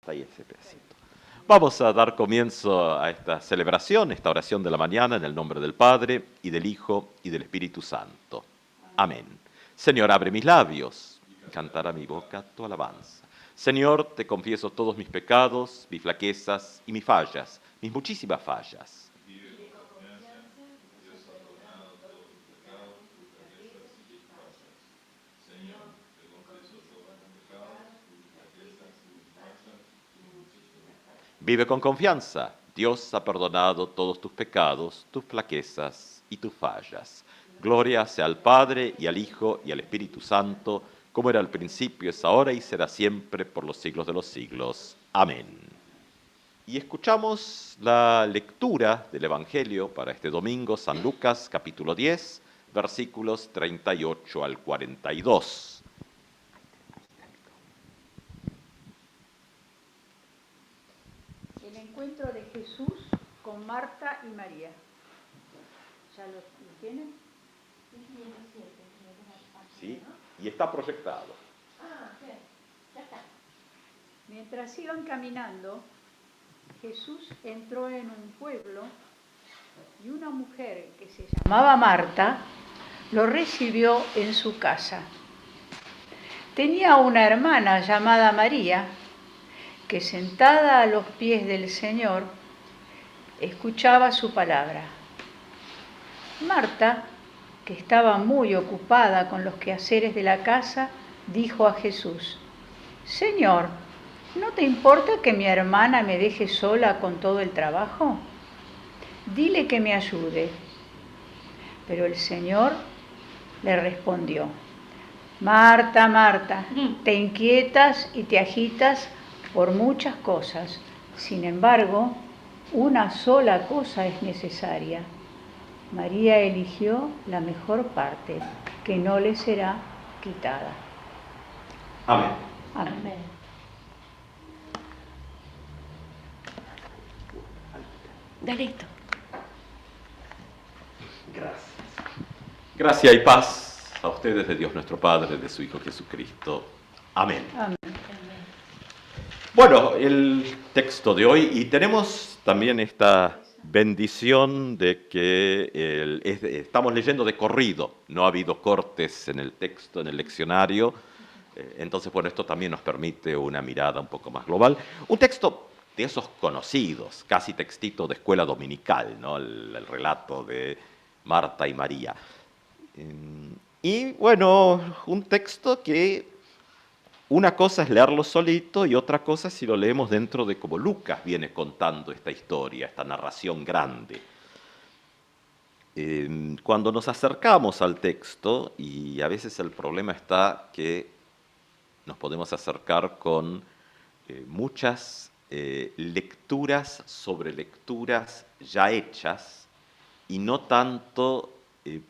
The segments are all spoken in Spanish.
Hasta ahí ese pedacito. Vamos a dar comienzo a esta celebración, esta oración de la mañana, en el nombre del Padre, y del Hijo, y del Espíritu Santo. Amén. Señor, abre mis labios, cantará mi boca tu alabanza. Señor, te confieso todos mis pecados, mis flaquezas y mis fallas, mis muchísimas fallas. Vive con confianza. Dios ha perdonado todos tus pecados, tus flaquezas y tus fallas. Gloria sea al Padre, y al Hijo, y al Espíritu Santo, como era al principio, es ahora y será siempre, por los siglos de los siglos. Amén. Y escuchamos la lectura del Evangelio para este domingo, San Lucas, capítulo 10, versículos 38 al 42. El encuentro de Jesús con Marta y María. ¿Ya lo tienen? Sí, y está proyectado. Ya está. Mientras iban caminando, Jesús entró en un pueblo y una mujer que se llamaba Marta lo recibió en su casa. Tenía una hermana llamada María, que sentada a los pies del Señor, escuchaba su palabra. Marta, que estaba muy ocupada con los quehaceres de la casa, dijo a Jesús: Señor, ¿no te importa que mi hermana me deje sola con todo el trabajo? Dile que me ayude. Pero el Señor le respondió: Marta, Marta, te inquietas y te agitas por muchas cosas. Sin embargo, una sola cosa es necesaria. María eligió la mejor parte, que no le será quitada. Amén. Amén. Dalito. Gracias. Gracia y paz a ustedes de Dios nuestro Padre, de su Hijo Jesucristo. Amén. Amén. Bueno, el texto de hoy, y tenemos también esta bendición de que estamos leyendo de corrido, no ha habido cortes en el texto, en el leccionario, entonces bueno, esto también nos permite una mirada un poco más global. Un texto de esos conocidos, casi textito de escuela dominical, ¿no? El relato de Marta y María. Y bueno, un texto que una cosa es leerlo solito y otra cosa si lo leemos dentro de cómo Lucas viene contando esta historia, esta narración grande. Cuando nos acercamos al texto, y a veces el problema está que nos podemos acercar con muchas lecturas sobre lecturas ya hechas y no tanto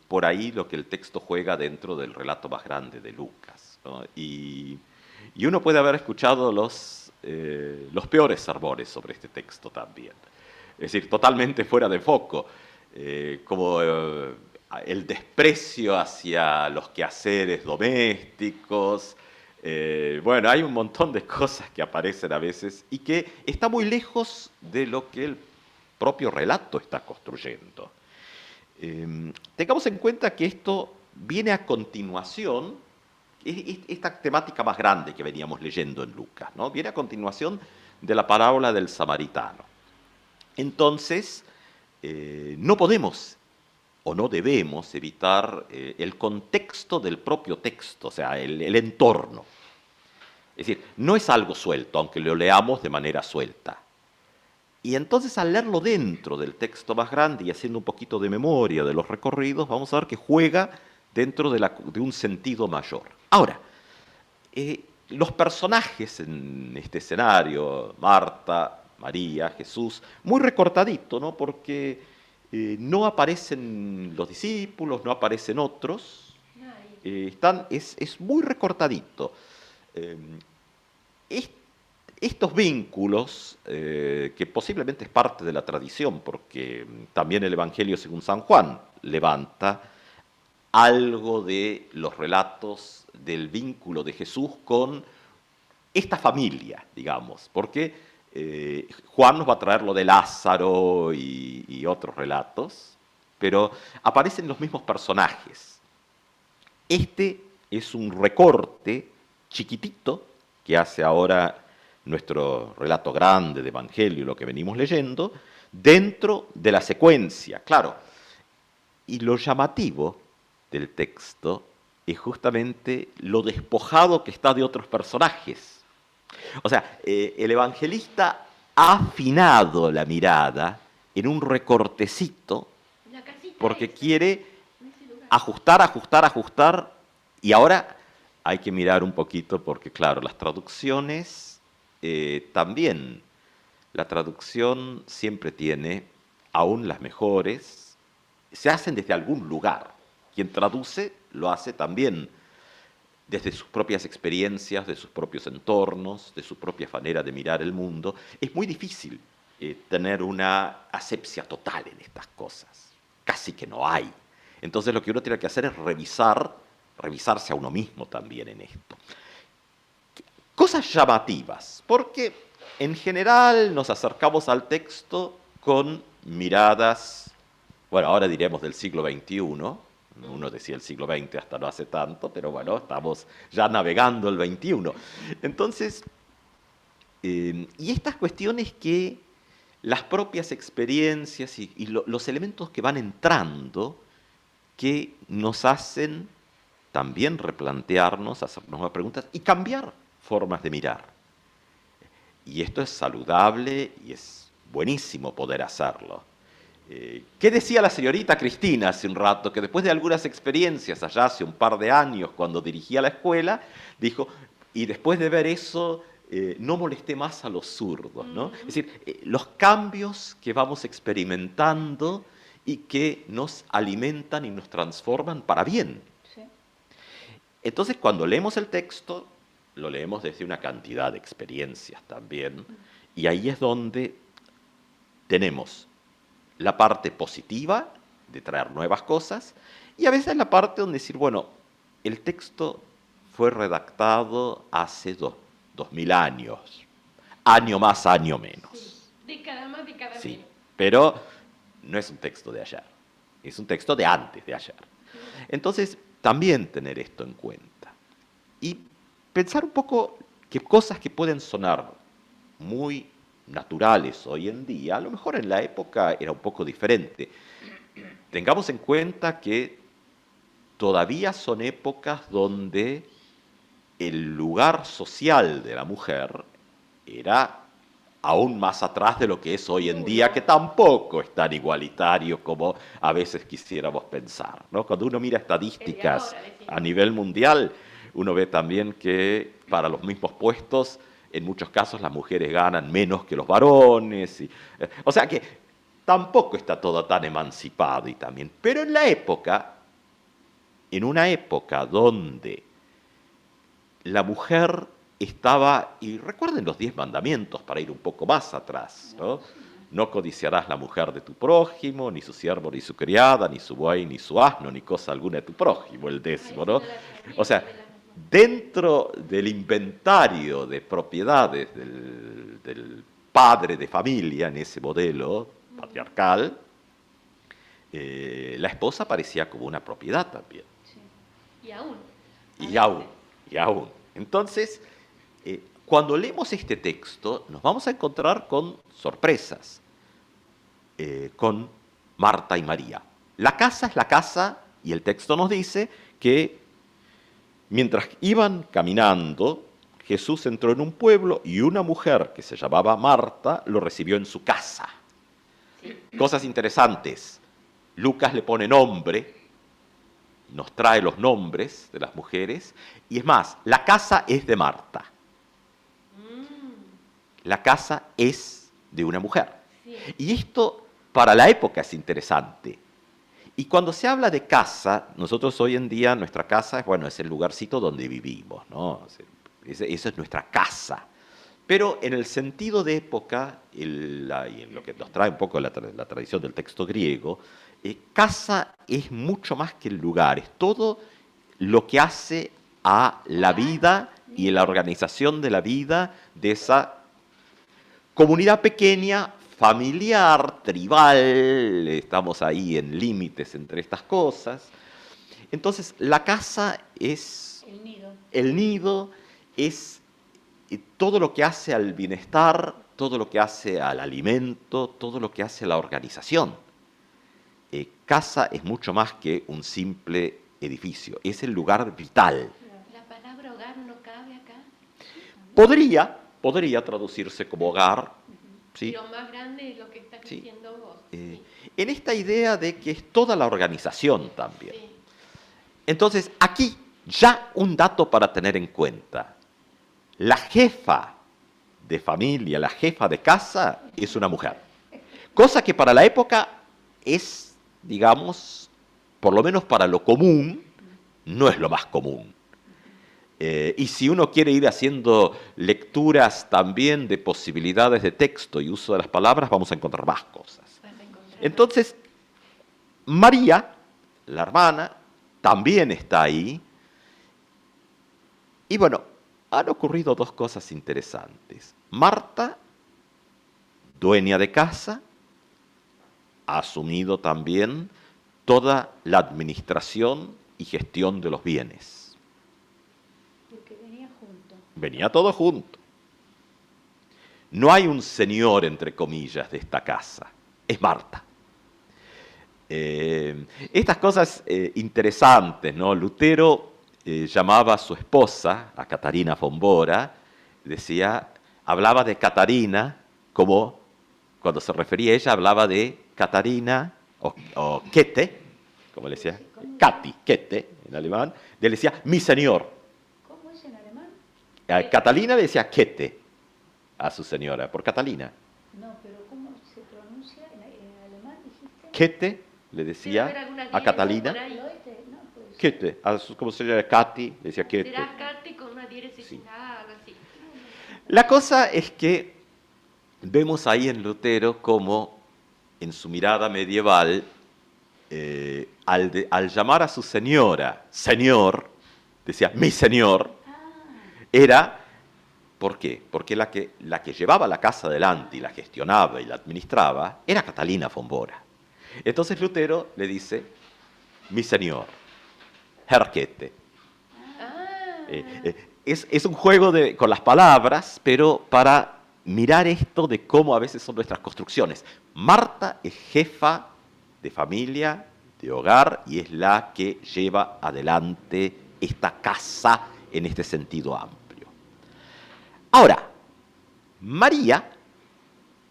por ahí lo que el texto juega dentro del relato más grande de Lucas, ¿no? Y uno puede haber escuchado los peores sermones sobre este texto también. Es decir, totalmente fuera de foco, como el desprecio hacia los quehaceres domésticos. Bueno, hay un montón de cosas que aparecen a veces y que está muy lejos de lo que el propio relato está construyendo. Tengamos en cuenta que esto viene a continuación, esta temática más grande que veníamos leyendo en Lucas, ¿no? Viene a continuación de la parábola del samaritano. Entonces, no podemos o no debemos evitar el contexto del propio texto, o sea, el entorno. Es decir, no es algo suelto, aunque lo leamos de manera suelta. Y entonces al leerlo dentro del texto más grande y haciendo un poquito de memoria de los recorridos, vamos a ver que juega dentro de un sentido mayor. Ahora, los personajes en este escenario, Marta, María, Jesús, muy recortadito, ¿no? Porque no aparecen los discípulos, no aparecen otros, es muy recortadito. Estos vínculos, que posiblemente es parte de la tradición, porque también el Evangelio según San Juan levanta algo de los relatos del vínculo de Jesús con esta familia, digamos, porque Juan nos va a traer lo de Lázaro y otros relatos, pero aparecen los mismos personajes. Este es un recorte chiquitito que hace ahora nuestro relato grande de Evangelio, lo que venimos leyendo, dentro de la secuencia, claro. Y lo llamativo del texto es justamente lo despojado que está de otros personajes. O sea, el evangelista ha afinado la mirada en un recortecito porque quiere ajustar, y ahora hay que mirar un poquito porque, claro, las traducciones también, la traducción siempre tiene, aún las mejores, se hacen desde algún lugar. Quien traduce lo hace también desde sus propias experiencias, de sus propios entornos, de su propia manera de mirar el mundo. Es muy difícil tener una asepsia total en estas cosas. Casi que no hay. Entonces lo que uno tiene que hacer es revisarse a uno mismo también en esto. Cosas llamativas, porque en general nos acercamos al texto con miradas, bueno, ahora diremos del siglo XXI, uno decía el siglo XX hasta no hace tanto, pero bueno, estamos ya navegando el XXI. Entonces, y estas cuestiones que las propias experiencias y los elementos que van entrando, que nos hacen también replantearnos, hacernos más preguntas y cambiar formas de mirar. Y esto es saludable y es buenísimo poder hacerlo. ¿Qué decía la señorita Cristina hace un rato? Que después de algunas experiencias, allá hace un par de años, cuando dirigía la escuela, dijo, y después de ver eso, no molesté más a los zurdos, ¿no? Es decir, los cambios que vamos experimentando y que nos alimentan y nos transforman para bien. Sí. Entonces, cuando leemos el texto, lo leemos desde una cantidad de experiencias también, y ahí es donde tenemos la parte positiva de traer nuevas cosas, y a veces la parte donde decir, bueno, el texto fue redactado hace 2000 años, año más, año menos. Sí. Década más, década menos. Sí, pero no es un texto de ayer, es un texto de antes de ayer. Entonces, también tener esto en cuenta. Y pensar un poco qué cosas que pueden sonar muy naturales hoy en día, a lo mejor en la época era un poco diferente. Tengamos en cuenta que todavía son épocas donde el lugar social de la mujer era aún más atrás de lo que es hoy en día, que tampoco es tan igualitario como a veces quisiéramos pensar, ¿no? Cuando uno mira estadísticas a nivel mundial, uno ve también que para los mismos puestos, en muchos casos las mujeres ganan menos que los varones. O sea que tampoco está todo tan emancipado y también. Pero en la época, en una época donde la mujer estaba, y recuerden los 10 mandamientos para ir un poco más atrás, ¿no? No codiciarás la mujer de tu prójimo, ni su siervo, ni su criada, ni su buey, ni su asno, ni cosa alguna de tu prójimo, el 10º, ¿no? O sea, dentro del inventario de propiedades del padre de familia, en ese modelo patriarcal, la esposa parecía como una propiedad también. Sí. Y aún. Entonces, cuando leemos este texto, nos vamos a encontrar con sorpresas, con Marta y María. La casa es la casa, y el texto nos dice que mientras iban caminando, Jesús entró en un pueblo y una mujer que se llamaba Marta lo recibió en su casa. Sí. Cosas interesantes. Lucas le pone nombre, nos trae los nombres de las mujeres, y es más, la casa es de Marta. La casa es de una mujer. Sí. Y esto para la época es interesante. Y cuando se habla de casa, nosotros hoy en día, nuestra casa es el lugarcito donde vivimos, ¿no? Eso es nuestra casa. Pero en el sentido de época, y en lo que nos trae un poco la tradición del texto griego, casa es mucho más que el lugar, es todo lo que hace a la vida y la organización de la vida de esa comunidad pequeña, familiar, tribal, estamos ahí en límites entre estas cosas. Entonces, la casa es el nido, es todo lo que hace al bienestar, todo lo que hace al alimento, todo lo que hace a la organización. Casa es mucho más que un simple edificio, es el lugar vital. La palabra hogar no cabe acá. Podría traducirse como hogar, ¿sí? Lo más grande es lo que estás Sí. diciendo vos. Sí. En esta idea de que es toda la organización también. Sí. Entonces, aquí ya un dato para tener en cuenta. La jefa de familia, la jefa de casa, es una mujer. Cosa que para la época es, digamos, por lo menos para lo común, no es lo más común. Y si uno quiere ir haciendo lecturas también de posibilidades de texto y uso de las palabras, vamos a encontrar más cosas. Vas a encontrar. Entonces, María, la hermana, también está ahí. Y bueno, han ocurrido dos cosas interesantes. Marta, dueña de casa, ha asumido también toda la administración y gestión de los bienes. Porque venía junto. Venía todo junto. No hay un señor, entre comillas, de esta casa. Es Marta. Estas cosas interesantes, ¿no? Lutero llamaba a su esposa, a Catarina von Bora, hablaba de Catarina como, cuando se refería a ella, hablaba de Catarina o Käthe, como le decía, Katy, Käthe en alemán, le decía, mi señor. ¿Cómo es en alemán? A Catalina le decía Käthe a su señora, por Catalina. No, pero ¿cómo se pronuncia en alemán, dijiste? Käthe le Debe decía haber alguna a dirección Catalina. por ahí. No, pues. Käthe, como se llama Katy, le decía Käthe. Será Katy con una dirección, Sí. algo así. La cosa es que vemos ahí en Lutero como en su mirada medieval, al llamar a su señora señor, decía mi señor, era, ¿por qué? Porque la que llevaba la casa adelante y la gestionaba y la administraba era Catalina von Bora. Entonces Lutero le dice, mi señor, Herr Käthe. Es un juego con las palabras, pero para mirar esto de cómo a veces son nuestras construcciones. Marta es jefa de familia, de hogar, y es la que lleva adelante esta casa en este sentido amplio. Ahora, María,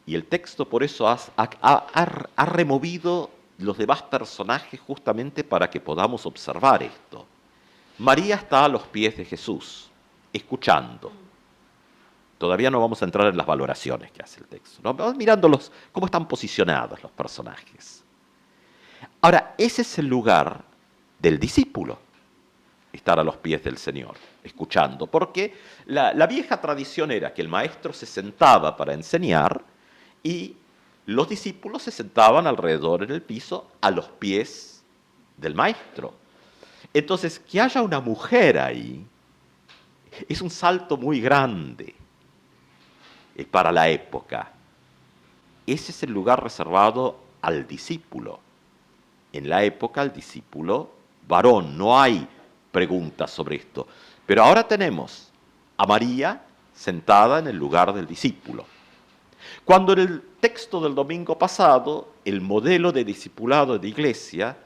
y el texto por eso ha removido los demás personajes justamente para que podamos observar esto. María está a los pies de Jesús, escuchando. Todavía no vamos a entrar en las valoraciones que hace el texto, ¿no? Vamos mirándolos, cómo están posicionados los personajes. Ahora, ese es el lugar del discípulo, estar a los pies del Señor, escuchando, porque la vieja tradición era que el maestro se sentaba para enseñar y los discípulos se sentaban alrededor en el piso a los pies del maestro. Entonces, que haya una mujer ahí es un salto muy grande para la época. Ese es el lugar reservado al discípulo. En la época, al discípulo varón. No hay preguntas sobre esto. Pero ahora tenemos a María sentada en el lugar del discípulo. Cuando en el texto del domingo pasado, el modelo de discipulado de iglesia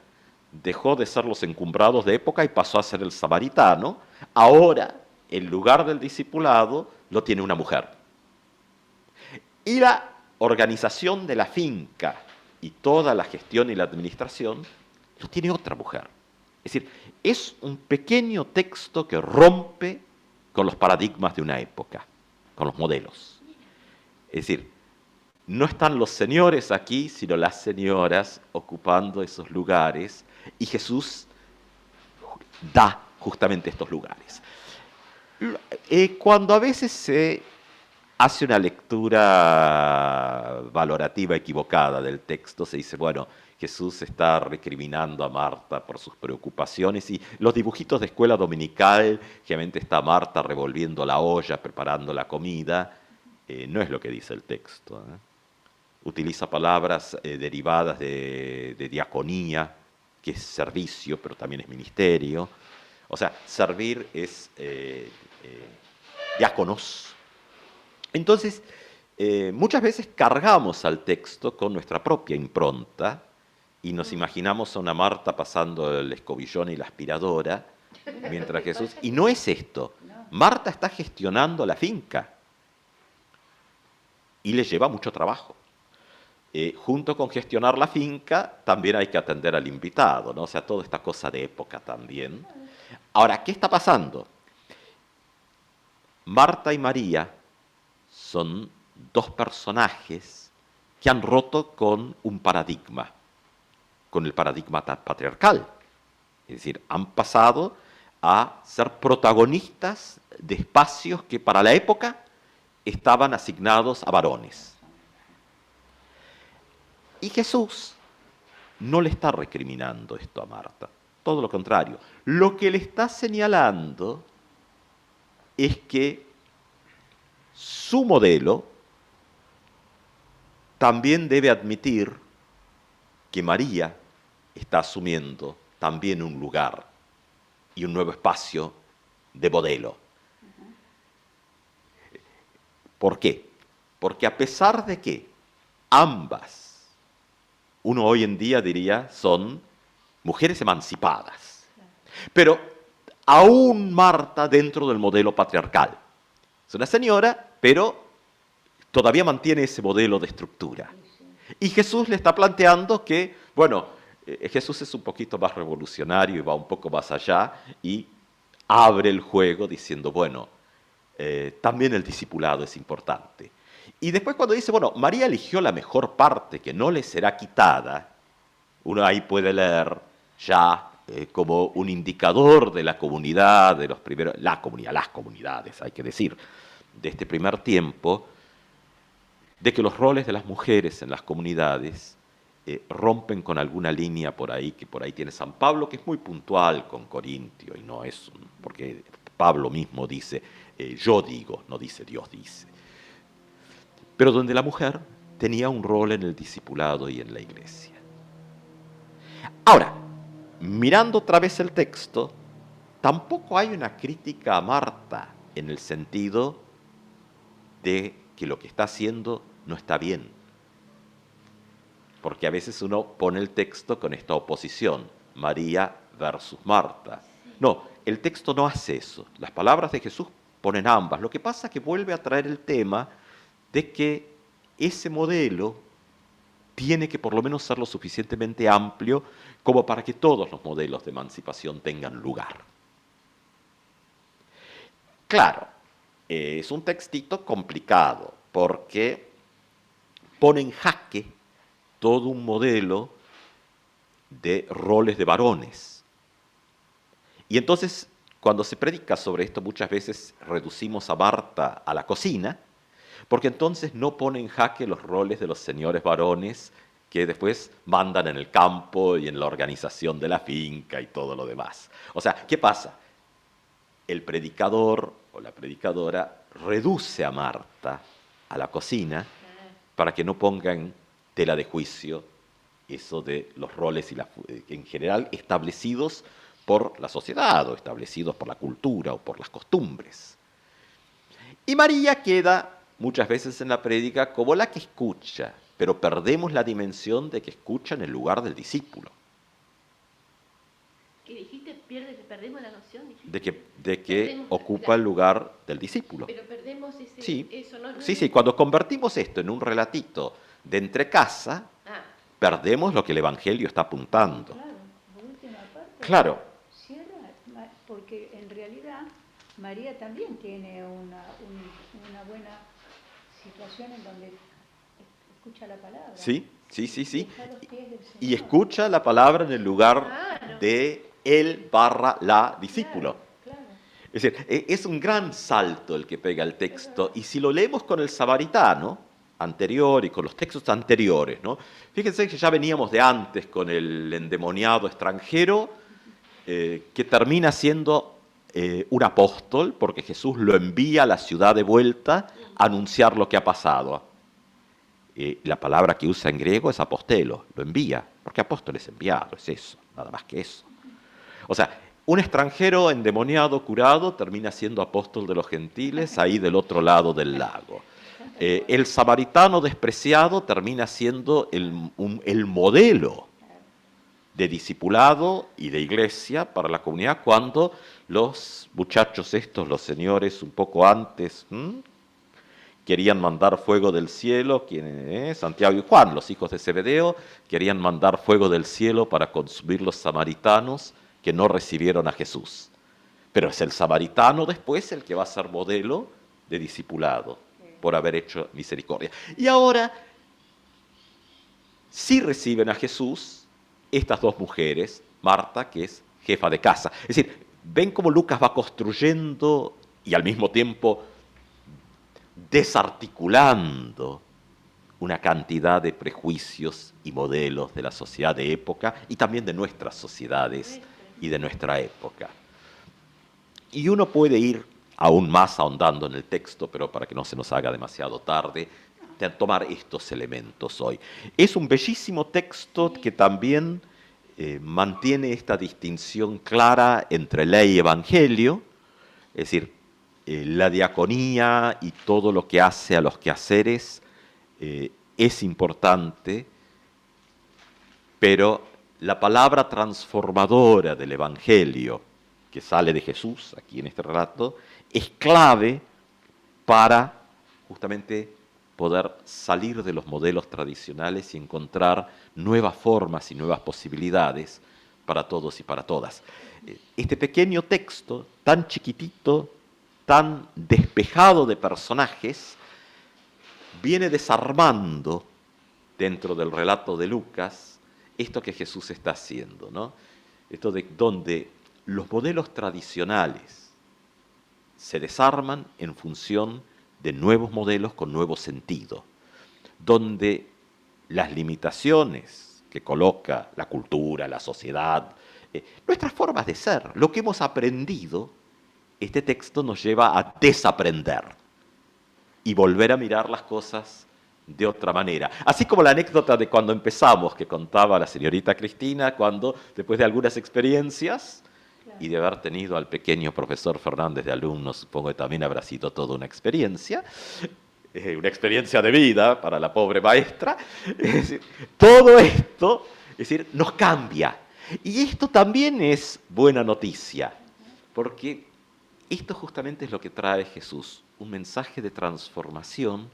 dejó de ser los encumbrados de época y pasó a ser el samaritano, ahora el lugar del discipulado lo tiene una mujer. Y la organización de la finca y toda la gestión y la administración lo tiene otra mujer. Es decir, es un pequeño texto que rompe con los paradigmas de una época, con los modelos. Es decir, no están los señores aquí, sino las señoras ocupando esos lugares, y Jesús da justamente estos lugares. Cuando a veces se hace una lectura valorativa equivocada del texto, se dice, bueno, Jesús está recriminando a Marta por sus preocupaciones y los dibujitos de escuela dominical, generalmente está Marta revolviendo la olla, preparando la comida, no es lo que dice el texto, ¿eh? Utiliza palabras derivadas de diaconía, que es servicio, pero también es ministerio. O sea, servir es diáconos. Entonces, muchas veces cargamos al texto con nuestra propia impronta y nos imaginamos a una Marta pasando el escobillón y la aspiradora, mientras Jesús... Y no es esto. Marta está gestionando la finca y le lleva mucho trabajo. Junto con gestionar la finca, también hay que atender al invitado, ¿no? O sea, toda esta cosa de época también. Ahora, ¿qué está pasando? Marta y María son dos personajes que han roto con un paradigma, con el paradigma patriarcal. Es decir, han pasado a ser protagonistas de espacios que para la época estaban asignados a varones. Y Jesús no le está recriminando esto a Marta, todo lo contrario. Lo que le está señalando es que su modelo también debe admitir que María está asumiendo también un lugar y un nuevo espacio de modelo. ¿Por qué? Porque a pesar de que ambas, uno hoy en día diría, son mujeres emancipadas, pero aún Marta dentro del modelo patriarcal. Es una señora, pero todavía mantiene ese modelo de estructura. Y Jesús le está planteando que, bueno, Jesús es un poquito más revolucionario y va un poco más allá y abre el juego diciendo, bueno, también el discipulado es importante. Y después cuando dice, bueno, María eligió la mejor parte que no le será quitada, uno ahí puede leer ya como un indicador de la comunidad, de los primeros, las comunidades, hay que decir, de este primer tiempo, de que los roles de las mujeres en las comunidades rompen con alguna línea por ahí, que por ahí tiene San Pablo, que es muy puntual con Corintio, y no es, porque Pablo mismo dice, yo digo, no dice Dios dice. Pero donde la mujer tenía un rol en el discipulado y en la iglesia. Ahora, mirando otra vez el texto, tampoco hay una crítica a Marta en el sentido de que lo que está haciendo no está bien. Porque a veces uno pone el texto con esta oposición, María versus Marta. No, el texto no hace eso. Las palabras de Jesús ponen ambas. Lo que pasa es que vuelve a traer el tema de que ese modelo tiene que por lo menos ser lo suficientemente amplio como para que todos los modelos de emancipación tengan lugar. Claro, es un textito complicado porque pone en jaque todo un modelo de roles de varones. Y entonces, cuando se predica sobre esto, muchas veces reducimos a Marta a la cocina, porque entonces no pone en jaque los roles de los señores varones que después mandan en el campo y en la organización de la finca y todo lo demás. O sea, ¿qué pasa? El predicador o la predicadora reduce a Marta a la cocina para que no pongan tela de juicio eso de los roles y en general establecidos por la sociedad o establecidos por la cultura o por las costumbres. Y María queda muchas veces en la prédica como la que escucha, pero perdemos la dimensión de que escucha en el lugar del discípulo. ¿Qué dijiste? Perdemos la noción. De que ocupa el lugar del discípulo. Pero perdemos ese, sí. eso, ¿no? Sí, cuando convertimos esto en un relatito de entrecasa, perdemos lo que el Evangelio está apuntando. Claro, por última parte. Claro. Cierra, porque en realidad María también tiene una buena situación en donde escucha la palabra. Sí. Está a los pies del Señor. Y escucha la palabra en el lugar de él / la discípulo. Claro. Es decir, es un gran salto el que pega el texto. Y si lo leemos con el samaritano, anterior y con los textos anteriores, ¿no? Fíjense que ya veníamos de antes con el endemoniado extranjero, que termina siendo un apóstol, porque Jesús lo envía a la ciudad de vuelta a anunciar lo que ha pasado. La palabra que usa en griego es apostelo, lo envía, porque apóstol es enviado, es eso, nada más que eso. O sea, un extranjero endemoniado, curado, termina siendo apóstol de los gentiles ahí del otro lado del lago. El samaritano despreciado termina siendo el modelo de discipulado y de iglesia para la comunidad cuando los muchachos estos, los señores un poco antes, querían mandar fuego del cielo, Santiago y Juan, los hijos de Zebedeo, querían mandar fuego del cielo para consumir los samaritanos que no recibieron a Jesús. Pero es el samaritano después el que va a ser modelo de discipulado por haber hecho misericordia. Y ahora sí reciben a Jesús estas dos mujeres, Marta, que es jefa de casa. Es decir, ven cómo Lucas va construyendo y al mismo tiempo desarticulando una cantidad de prejuicios y modelos de la sociedad de época y también de nuestras sociedades y de nuestra época. Y uno puede ir aún más ahondando en el texto, pero para que no se nos haga demasiado tarde, tomar estos elementos hoy. Es un bellísimo texto que también mantiene esta distinción clara entre ley y evangelio, es decir, la diaconía y todo lo que hace a los quehaceres es importante, pero la palabra transformadora del evangelio que sale de Jesús, aquí en este relato, es clave para justamente poder salir de los modelos tradicionales y encontrar nuevas formas y nuevas posibilidades para todos y para todas. Este pequeño texto, tan chiquitito, tan despejado de personajes, viene desarmando dentro del relato de Lucas esto que Jesús está haciendo, ¿no? Esto de donde los modelos tradicionales se desarman en función de nuevos modelos con nuevo sentido, donde las limitaciones que coloca la cultura, la sociedad, nuestras formas de ser, lo que hemos aprendido, este texto nos lleva a desaprender y volver a mirar las cosas de otra manera. Así como la anécdota de cuando empezamos, que contaba la señorita Cristina, cuando después de algunas experiencias y de haber tenido al pequeño profesor Fernández de alumno, supongo que también habrá sido toda una experiencia de vida para la pobre maestra. Es decir, todo esto, es decir, nos cambia. Y esto también es buena noticia, porque esto justamente es lo que trae Jesús, un mensaje de transformación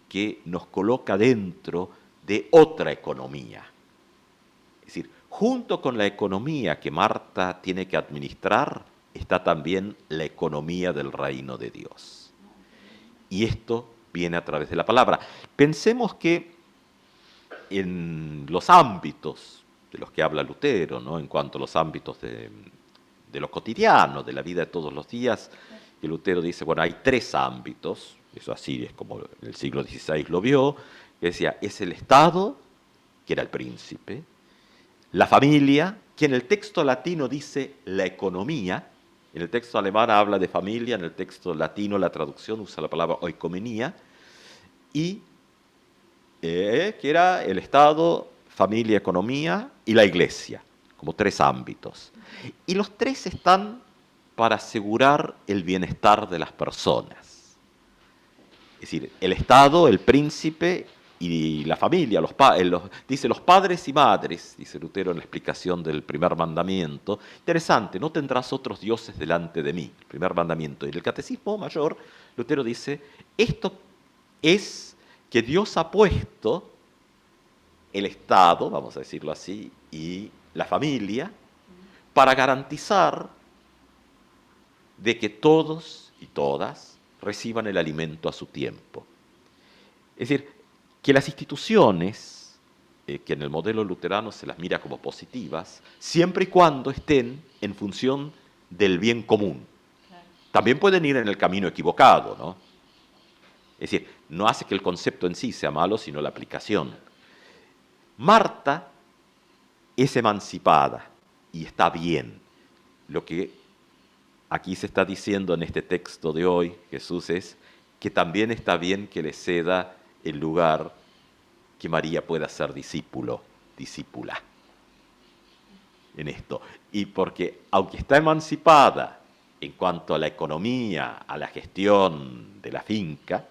que nos coloca dentro de otra economía. Es decir, junto con la economía que Marta tiene que administrar, está también la economía del reino de Dios. Y esto viene a través de la palabra. Pensemos que en los ámbitos de los que habla Lutero, ¿no? En cuanto a los ámbitos de lo cotidiano, de la vida de todos los días, que Lutero dice, bueno, hay tres ámbitos, eso así es como en el siglo XVI lo vio, que decía, es el Estado, que era el príncipe, la familia, que en el texto latino dice la economía, en el texto alemán habla de familia, en el texto latino la traducción usa la palabra oikomenía, y que era el Estado, familia, economía y la Iglesia, como tres ámbitos. Y los tres están para asegurar el bienestar de las personas. Es decir, el Estado, el príncipe y la familia, dice los padres y madres, dice Lutero en la explicación del primer mandamiento. Interesante, no tendrás otros dioses delante de mí, el primer mandamiento. Y en el Catecismo Mayor, Lutero dice, esto es que Dios ha puesto el Estado, vamos a decirlo así, y la familia, para garantizar de que todos y todas reciban el alimento a su tiempo. Es decir, que las instituciones, que en el modelo luterano se las mira como positivas, siempre y cuando estén en función del bien común. Claro. También pueden ir en el camino equivocado, ¿no? Es decir, no hace que el concepto en sí sea malo, sino la aplicación. Marta es emancipada y está bien. Lo que aquí se está diciendo en este texto de hoy, Jesús, es que también está bien que le ceda el lugar que María pueda ser discípulo, discípula en esto. Y porque aunque está emancipada en cuanto a la economía, a la gestión de la finca,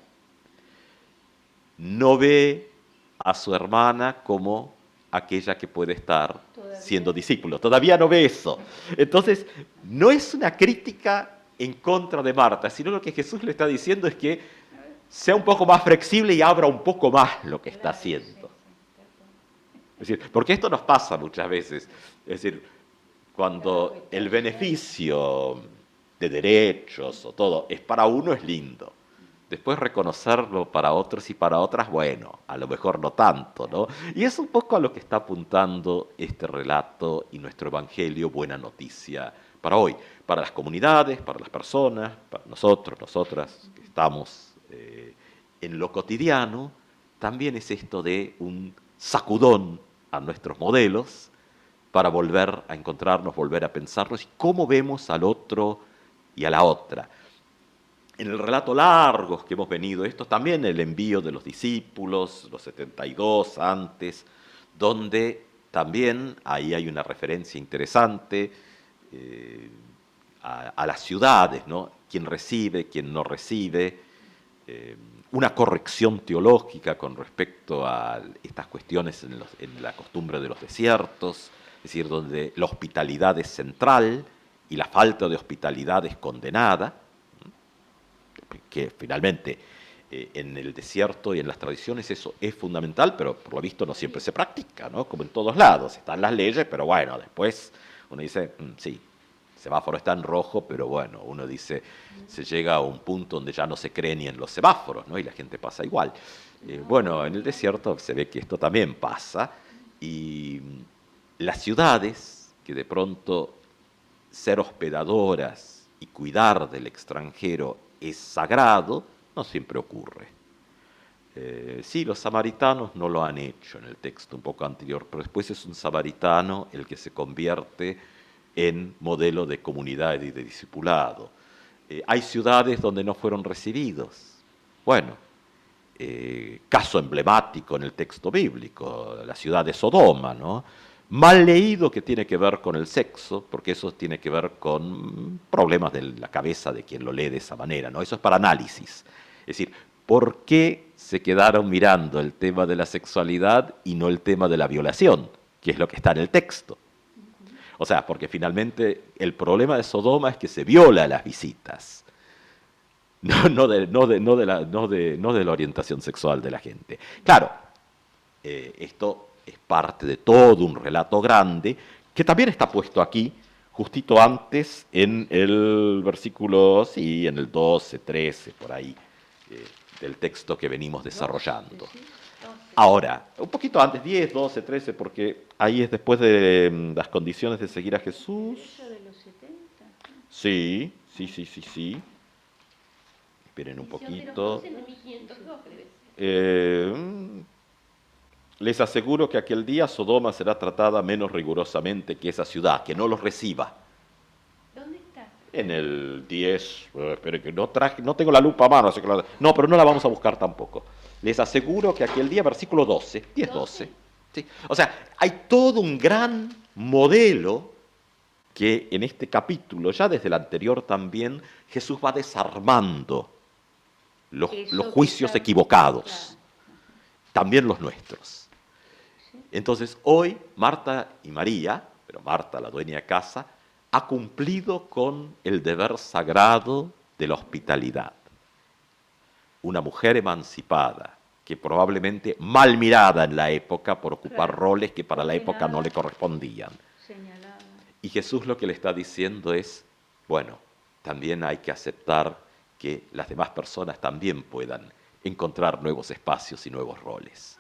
no ve a su hermana como aquella que puede estar siendo discípulo. Todavía no ve eso. Entonces, no es una crítica en contra de Marta, sino lo que Jesús le está diciendo es que sea un poco más flexible y abra un poco más lo que está haciendo. Es decir, porque esto nos pasa muchas veces. Es decir, cuando el beneficio de derechos o todo es para uno, es lindo. Después reconocerlo para otros y para otras, bueno, a lo mejor no tanto, ¿no? Y es un poco a lo que está apuntando este relato y nuestro evangelio, buena noticia para hoy, para las comunidades, para las personas, para nosotros, nosotras, que estamos en lo cotidiano. También es esto de un sacudón a nuestros modelos para volver a encontrarnos, volver a pensarnos y cómo vemos al otro y a la otra. En el relato largos que hemos venido, esto también el envío de los discípulos, los 72 antes, donde también ahí hay una referencia interesante a las ciudades, ¿no? Quién recibe, quién no recibe, una corrección teológica con respecto a estas cuestiones en la costumbre de los desiertos, es decir, donde la hospitalidad es central y la falta de hospitalidad es condenada, que finalmente en el desierto y en las tradiciones eso es fundamental, pero por lo visto no siempre se practica, ¿no? Como en todos lados, están las leyes, pero bueno, después uno dice, sí, el semáforo está en rojo, pero bueno, uno dice, se llega a un punto donde ya no se cree ni en los semáforos, ¿no? Y la gente pasa igual. Bueno, en el desierto se ve que esto también pasa, y las ciudades, que de pronto ser hospedadoras y cuidar del extranjero es sagrado, no siempre ocurre. Sí, los samaritanos no lo han hecho en el texto un poco anterior, pero después es un samaritano el que se convierte en modelo de comunidad y de discipulado. Hay ciudades donde no fueron recibidos. Bueno, caso emblemático en el texto bíblico, la ciudad de Sodoma, ¿no? Mal leído que tiene que ver con el sexo, porque eso tiene que ver con problemas de la cabeza de quien lo lee de esa manera, ¿no? Eso es para análisis. Es decir, ¿por qué se quedaron mirando el tema de la sexualidad y no el tema de la violación, que es lo que está en el texto? O sea, porque finalmente el problema de Sodoma es que se viola a las visitas, no de la orientación sexual de la gente. Claro, esto es parte de todo un relato grande, que también está puesto aquí, justito antes, en el versículo, sí, en el 12, 13, por ahí, del texto que venimos desarrollando. Ahora, un poquito antes, 10, 12, 13, porque ahí es después de las condiciones de seguir a Jesús. ¿Eso de los 70? Sí. Esperen un poquito. Les aseguro que aquel día Sodoma será tratada menos rigurosamente que esa ciudad, que no los reciba. ¿Dónde está? En el 10, esperen que no tengo la lupa a mano, así que no, pero no la vamos a buscar tampoco. Les aseguro que aquel día, versículo 12, 10, 12. ¿Sí? O sea, hay todo un gran modelo que en este capítulo, ya desde el anterior también, Jesús va desarmando los juicios equivocados, claro, también los nuestros. Entonces, hoy Marta y María, pero Marta, la dueña de casa, ha cumplido con el deber sagrado de la hospitalidad. Una mujer emancipada, que probablemente mal mirada en la época por ocupar roles que para la época no le correspondían. Señalada. Y Jesús lo que le está diciendo es, bueno, también hay que aceptar que las demás personas también puedan encontrar nuevos espacios y nuevos roles.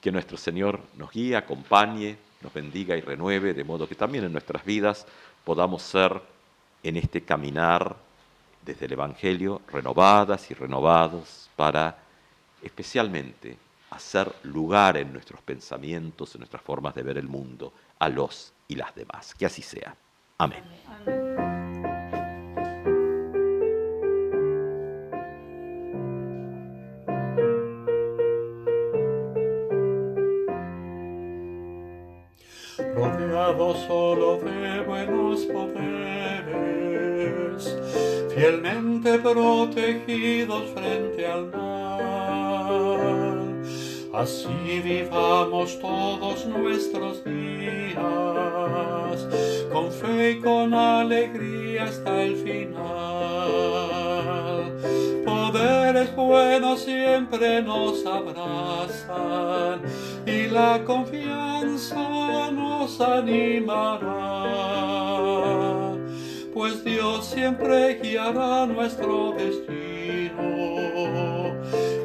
Que nuestro Señor nos guíe, acompañe, nos bendiga y renueve, de modo que también en nuestras vidas podamos ser en este caminar desde el Evangelio, renovadas y renovados para especialmente hacer lugar en nuestros pensamientos, en nuestras formas de ver el mundo, a los y las demás. Que así sea. Amén. Rodeados solo de buenos poderes, fielmente protegidos frente al mal. Así vivamos todos nuestros días, con fe y con alegría hasta el final. Poderes buenos siempre nos abrazan y la confianza nos animará, pues Dios siempre guiará nuestro destino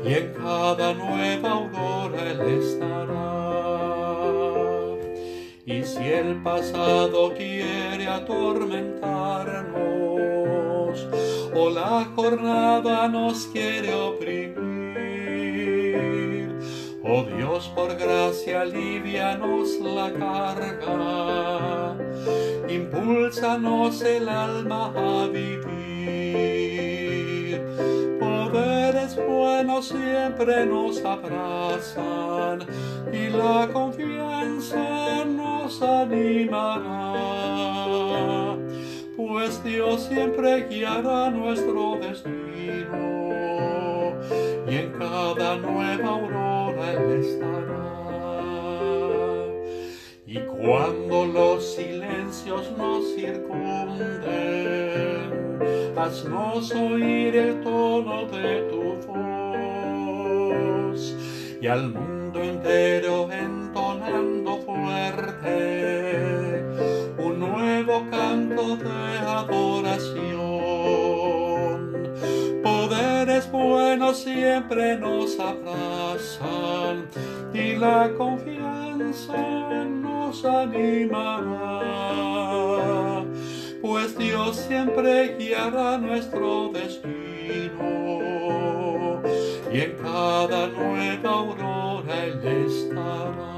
y en cada nueva aurora Él estará. Y si el pasado quiere atormentarnos o la jornada nos quiere oprimir, oh Dios, por gracia alivianos la carga, impúlsanos el alma a vivir. Poderes buenos siempre nos abrazan y la confianza nos animará, pues Dios siempre guiará nuestro destino y en cada nueva aurora Él estará. Y cuando los silencios nos circunden, haznos oír el tono de tu voz, y al mundo entero entonando fuerte un nuevo canto de adoración. Poderes buenos siempre nos abrazan y la confianza nos animará, pues Dios siempre guiará nuestro destino y en cada nueva aurora Él estará.